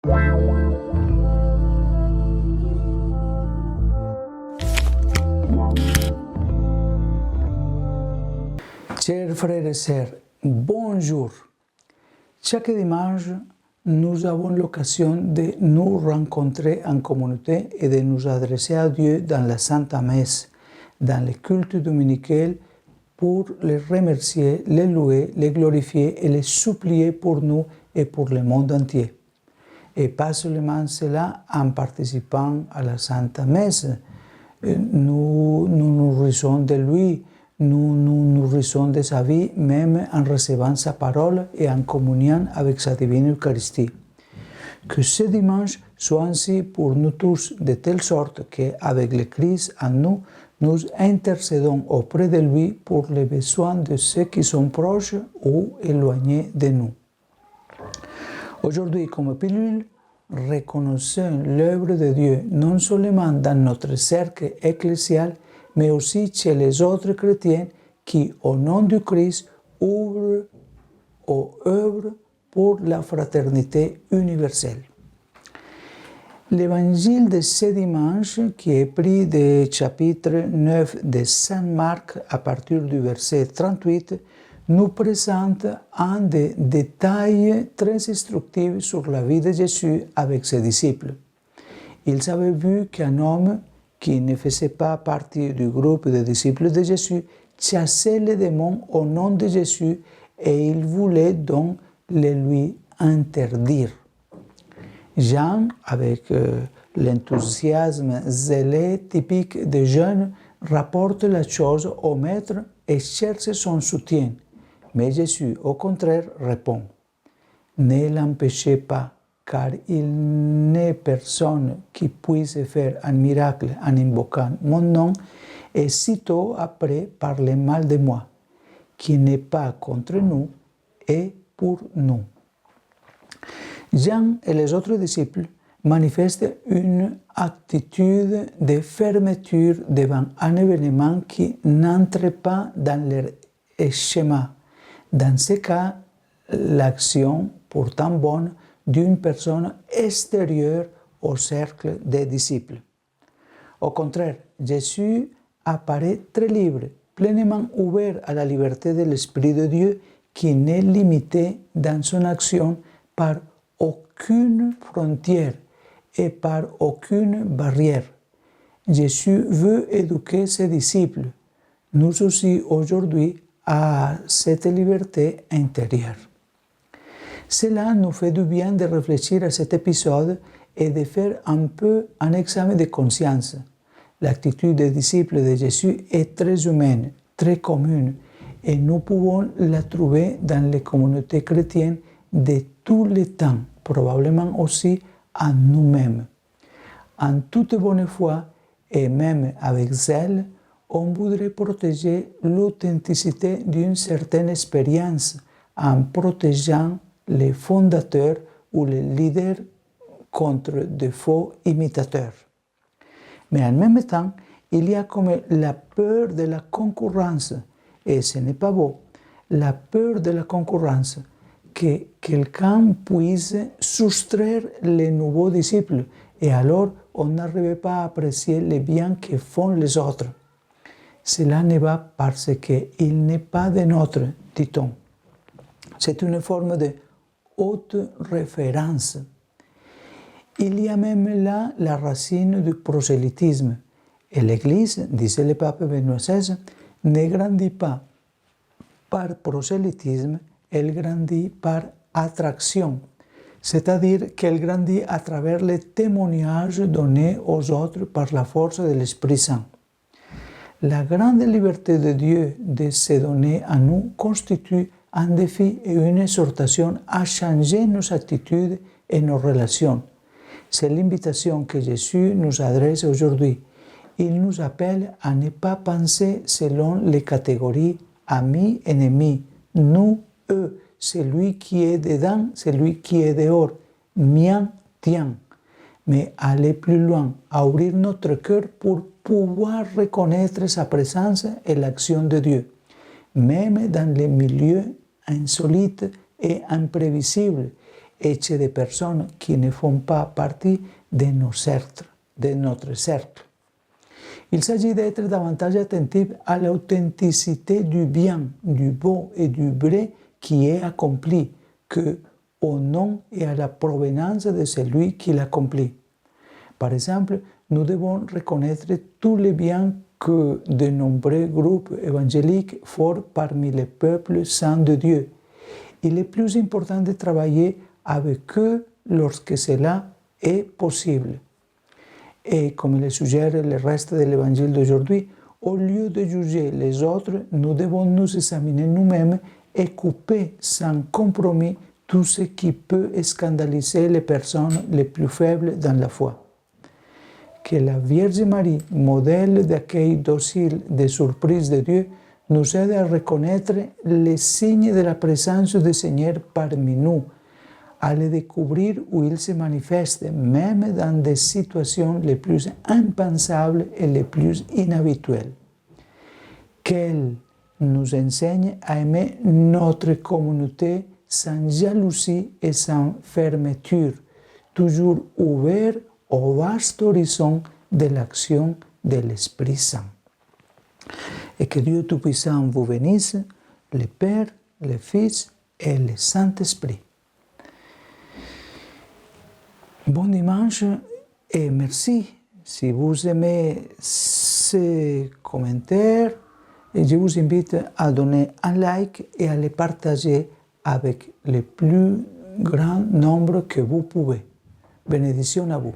Chers frères et sœurs, bonjour. Chaque dimanche, nous avons l'occasion de nous rencontrer en communauté et de nous adresser à Dieu dans la Sainte Messe, dans le culte dominical, pour le remercier, le louer, le glorifier et le supplier pour nous et pour le monde entier. Et pas seulement cela, en participant à la Sainte Messe, nous nous nourrissons de lui, nous nous nourrissons de sa vie, même en recevant sa parole et en communion avec sa divine Eucharistie. Que ce dimanche soit ainsi pour nous tous, de telle sorte qu'avec le Christ en nous, nous intercédons auprès de lui pour les besoins de ceux qui sont proches ou éloignés de nous. Aujourd'hui, comme pilule, reconnaissons l'œuvre de Dieu non seulement dans notre cercle ecclésial, mais aussi chez les autres chrétiens qui, au nom du Christ, œuvrent pour la fraternité universelle. L'évangile de ce dimanche, qui est pris du chapitre 9 de Saint Marc à partir du verset 38, nous présente un des détails très instructifs sur la vie de Jésus avec ses disciples. Ils avaient vu qu'un homme qui ne faisait pas partie du groupe des disciples de Jésus chassait les démons au nom de Jésus et ils voulaient donc le lui interdire. Jean, avec l'enthousiasme zélé typique des jeunes, rapporte la chose au maître et cherche son soutien. Mais Jésus, au contraire, répond « Ne l'empêchez pas, car il n'est personne qui puisse faire un miracle en invoquant mon nom et sitôt après parler mal de moi, qui n'est pas contre nous et pour nous. » Jean et les autres disciples manifestent une attitude de fermeture devant un événement qui n'entre pas dans leur schéma. Dans ce cas, l'action, pourtant bonne, d'une personne extérieure au cercle des disciples. Au contraire, Jésus apparaît très libre, pleinement ouvert à la liberté de l'Esprit de Dieu qui n'est limité dans son action par aucune frontière et par aucune barrière. Jésus veut éduquer ses disciples, nous aussi aujourd'hui, à cette liberté intérieure. Cela nous fait du bien de réfléchir à cet épisode et de faire un peu un examen de conscience. L'attitude des disciples de Jésus est très humaine, très commune, et nous pouvons la trouver dans les communautés chrétiennes de tous les temps, probablement aussi en nous-mêmes. En toute bonne foi et même avec zèle, on voudrait protéger l'authenticité d'une certaine expérience en protégeant les fondateurs ou les leaders contre de faux imitateurs. Mais en même temps, il y a comme la peur de la concurrence, et ce n'est pas beau, la peur de la concurrence, que quelqu'un puisse soustraire les nouveaux disciples, et alors on n'arrive pas à apprécier le bien que font les autres. Cela ne va parce qu'il n'est pas de notre, dit-on. C'est une forme de haute référence. Il y a même là la racine du prosélytisme. Et l'Église, disait le pape Benoît XVI, ne grandit pas par prosélytisme, elle grandit par attraction. C'est-à-dire qu'elle grandit à travers les témoignages donnés aux autres par la force de l'Esprit Saint. La grande liberté de Dieu de se donner à nous constitue un défi et une exhortation à changer nos attitudes et nos relations. C'est l'invitation que Jésus nous adresse aujourd'hui. Il nous appelle à ne pas penser selon les catégories amis, ennemis, nous, eux, celui qui est dedans, celui qui est dehors, mien, tien. Mais aller plus loin, à ouvrir notre cœur pour pouvoir reconnaître sa présence et l'action de Dieu, même dans les milieux insolites et imprévisibles, et de personnes qui ne font pas partie de notre cercle. Il s'agit d'être davantage attentif à l'authenticité du bien, du beau et du vrai qui est accompli, qu'au nom et à la provenance de celui qui l'accomplit. Par exemple, nous devons reconnaître tous les biens que de nombreux groupes évangéliques font parmi les peuples saints de Dieu. Il est plus important de travailler avec eux lorsque cela est possible. Et comme le suggère le reste de l'évangile d'aujourd'hui, au lieu de juger les autres, nous devons nous examiner nous-mêmes et couper sans compromis tout ce qui peut scandaliser les personnes les plus faibles dans la foi. Que la Vierge Marie, modèle d'accueil docile des surprises de Dieu, nous aide à reconnaître les signes de la présence du Seigneur parmi nous, à les découvrir où il se manifeste, même dans des situations les plus impensables et les plus inhabituelles. Qu'elle nous enseigne à aimer notre communauté sans jalousie et sans fermeture, toujours ouvert au vaste horizon de l'action de l'Esprit Saint. Et que Dieu Tout-Puissant vous bénisse, le Père, le Fils et le Saint-Esprit. Bon dimanche et merci. Si vous aimez ces commentaires, je vous invite à donner un like et à les partager avec le plus grand nombre que vous pouvez. Bénédiction à vous.